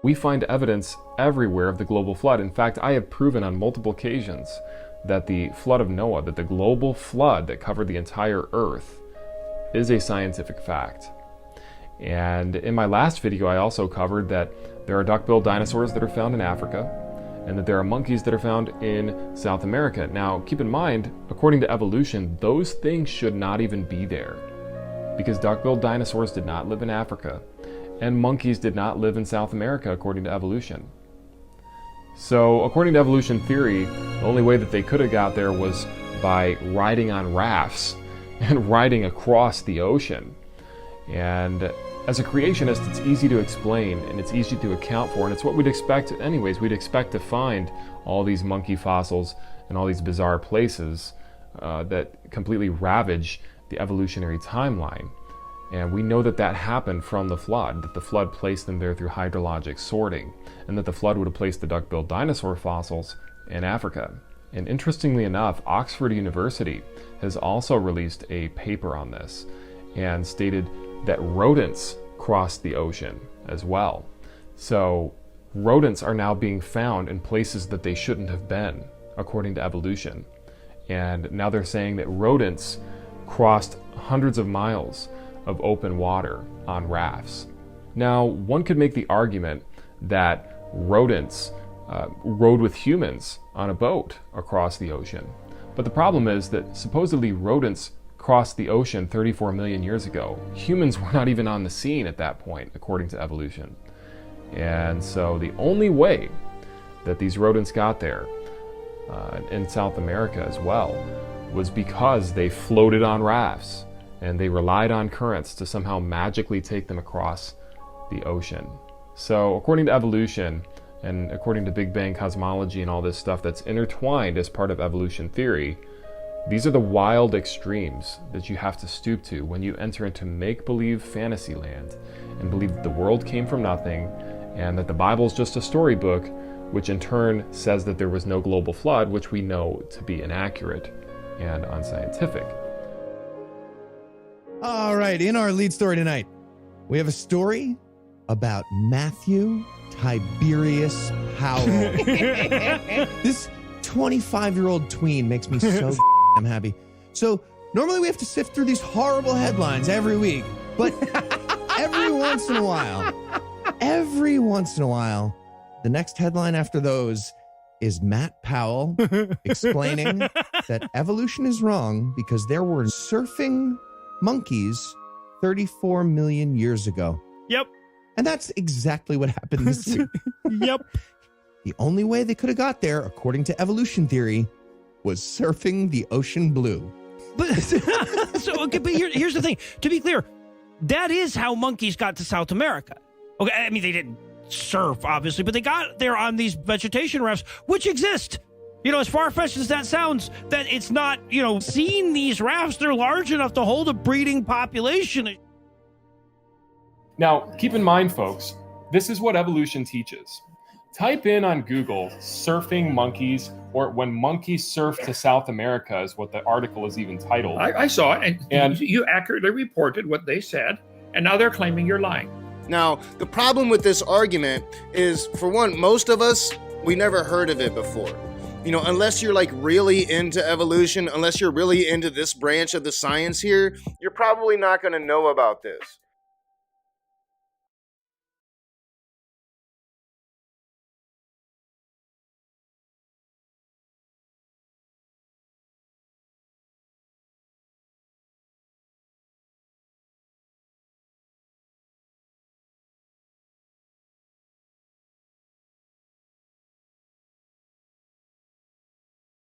We find evidence everywhere of the global flood. In fact, I have proven on multiple occasions that the flood of Noah, that the global flood that covered the entire earth, is a scientific fact. And in my last video, I also covered that there are duck-billed dinosaurs that are found in Africa, and that there are monkeys that are found in South America. Now, keep in mind, according to evolution, those things should not even be there, because duck-billed dinosaurs did not live in Africa, and monkeys did not live in South America, according to evolution. So, according to evolution theory, the only way that they could have got there was by riding on rafts and riding across the ocean. And as a creationist, it's easy to explain and it's easy to account for, and it's what we'd expect anyways. We'd expect to find all these monkey fossils in all these bizarre places that completely ravage the evolutionary timeline. And we know that that happened from the flood, that the flood placed them there through hydrologic sorting, and that the flood would have placed the duck-billed dinosaur fossils in Africa. And interestingly enough, Oxford University has also released a paper on this and stated that rodents crossed the ocean as well. So rodents are now being found in places that they shouldn't have been, according to evolution. And now they're saying that rodents crossed hundreds of miles of open water on rafts. Now, one could make the argument that rodents rode with humans on a boat across the ocean. But the problem is that supposedly rodents crossed the ocean 34 million years ago. Humans were not even on the scene at that point, according to evolution. And so the only way that these rodents got there, in South America as well, was because they floated on rafts and they relied on currents to somehow magically take them across the ocean. So according to evolution, and according to Big Bang cosmology and all this stuff that's intertwined as part of evolution theory, these are the wild extremes that you have to stoop to when you enter into make-believe fantasy land and believe that the world came from nothing and that the Bible is just a storybook, which in turn says that there was no global flood, which we know to be inaccurate and unscientific. All right, in our lead story tonight, we have a story about Matthew Tiberius Powell. This 25-year-old tween makes me so I'm happy. So normally we have to sift through these horrible headlines every week, but every once in a while, the next headline after those is Matt Powell explaining that evolution is wrong because there were surfing monkeys 34 million years ago. Yep. And that's exactly what happened this year. Yep. The only way they could have got there, according to evolution theory, was surfing the ocean blue. But here's the thing. To be clear, that is how monkeys got to South America. Okay, I mean, they didn't surf, obviously, but they got there on these vegetation rafts, which exist. You know, as far-fetched as that sounds, that it's not, seeing these rafts, they're large enough to hold a breeding population. Now, keep in mind, folks, this is what evolution teaches. Type in on Google, surfing monkeys, or when monkeys surf to South America is what the article is even titled. I saw it, and you accurately reported what they said, and now they're claiming you're lying. Now, the problem with this argument is, for one, most of us, we never heard of it before. Unless you're like really into evolution, unless you're really into this branch of the science here, you're probably not going to know about this.